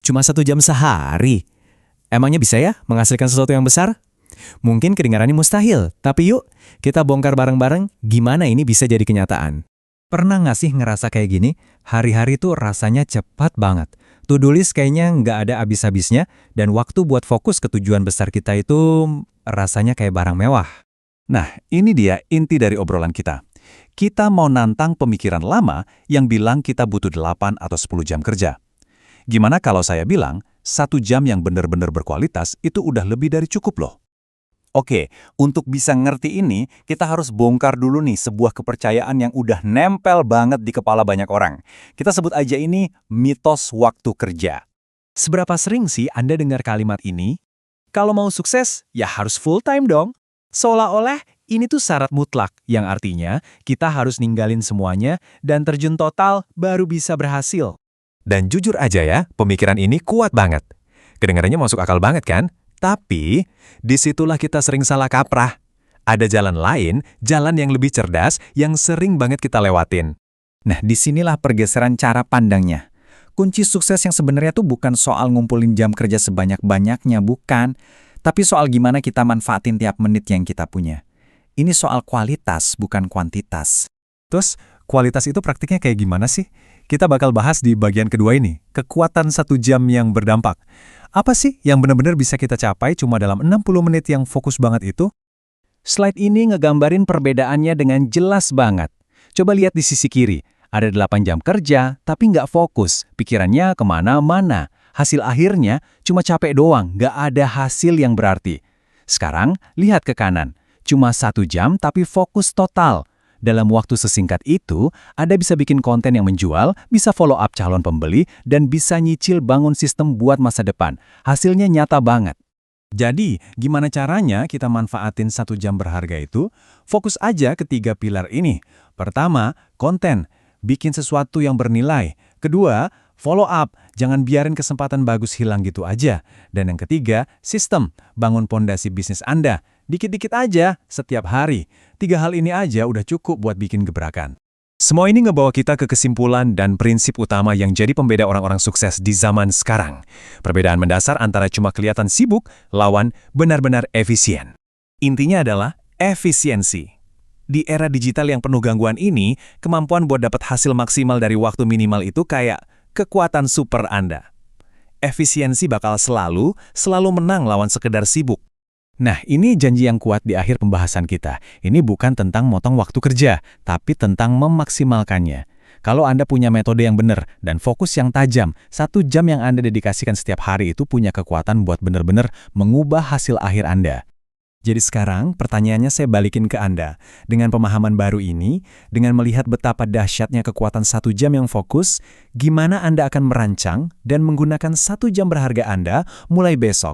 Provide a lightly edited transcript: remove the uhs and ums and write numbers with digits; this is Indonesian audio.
Cuma 1 jam sehari? Emangnya bisa ya menghasilkan sesuatu yang besar? Mungkin kedengarannya mustahil, tapi yuk kita bongkar bareng-bareng gimana ini bisa jadi kenyataan. Pernah nggak sih ngerasa kayak gini? Hari-hari tuh rasanya cepat banget. To-do list kayaknya nggak ada habis-habisnya, dan waktu buat fokus ke tujuan besar kita itu rasanya kayak barang mewah. Nah, ini dia inti dari obrolan kita. Kita mau nantang pemikiran lama yang bilang kita butuh 8 atau 10 jam kerja. Gimana kalau saya bilang, 1 jam yang benar-benar berkualitas itu udah lebih dari cukup loh. Oke, untuk bisa ngerti ini, kita harus bongkar dulu nih sebuah kepercayaan yang udah nempel banget di kepala banyak orang. Kita sebut aja ini mitos waktu kerja. Seberapa sering sih Anda dengar kalimat ini? Kalau mau sukses, ya harus full time dong. Seolah-olah ini tuh syarat mutlak, yang artinya kita harus ninggalin semuanya dan terjun total baru bisa berhasil. Dan jujur aja ya, pemikiran ini kuat banget. Kedengarannya masuk akal banget kan? Tapi, disitulah kita sering salah kaprah. Ada jalan lain, jalan yang lebih cerdas, yang sering banget kita lewatin. Nah, disinilah pergeseran cara pandangnya. Kunci sukses yang sebenarnya tuh bukan soal ngumpulin jam kerja sebanyak-banyaknya, bukan. Tapi soal gimana kita manfaatin tiap menit yang kita punya. Ini soal kualitas, bukan kuantitas. Terus, kualitas itu praktiknya kayak gimana sih? Kita bakal bahas di bagian kedua ini, kekuatan 1 jam yang berdampak. Apa sih yang benar-benar bisa kita capai cuma dalam 60 menit yang fokus banget itu? Slide ini ngegambarin perbedaannya dengan jelas banget. Coba lihat di sisi kiri, ada 8 jam kerja, tapi nggak fokus, pikirannya kemana-mana. Hasil akhirnya cuma capek doang, nggak ada hasil yang berarti. Sekarang, lihat ke kanan, cuma 1 jam tapi fokus total. Dalam waktu sesingkat itu, Anda bisa bikin konten yang menjual, bisa follow up calon pembeli, dan bisa nyicil bangun sistem buat masa depan. Hasilnya nyata banget. Jadi, gimana caranya kita manfaatin 1 jam berharga itu? Fokus aja ke 3 pilar ini. Pertama, konten. Bikin sesuatu yang bernilai. Kedua, follow up. Jangan biarin kesempatan bagus hilang gitu aja. Dan yang ketiga, sistem. Bangun pondasi bisnis Anda. Dikit-dikit aja, setiap hari. 3 hal ini aja udah cukup buat bikin gebrakan. Semua ini ngebawa kita ke kesimpulan dan prinsip utama yang jadi pembeda orang-orang sukses di zaman sekarang. Perbedaan mendasar antara cuma kelihatan sibuk, lawan benar-benar efisien. Intinya adalah efisiensi. Di era digital yang penuh gangguan ini, kemampuan buat dapat hasil maksimal dari waktu minimal itu kayak kekuatan super Anda. Efisiensi bakal selalu menang lawan sekedar sibuk. Nah, ini janji yang kuat di akhir pembahasan kita. Ini bukan tentang motong waktu kerja, tapi tentang memaksimalkannya. Kalau Anda punya metode yang benar dan fokus yang tajam, 1 jam yang Anda dedikasikan setiap hari itu punya kekuatan buat benar-benar mengubah hasil akhir Anda. Jadi sekarang, pertanyaannya saya balikin ke Anda. Dengan pemahaman baru ini, dengan melihat betapa dahsyatnya kekuatan 1 jam yang fokus, gimana Anda akan merancang dan menggunakan 1 jam berharga Anda mulai besok?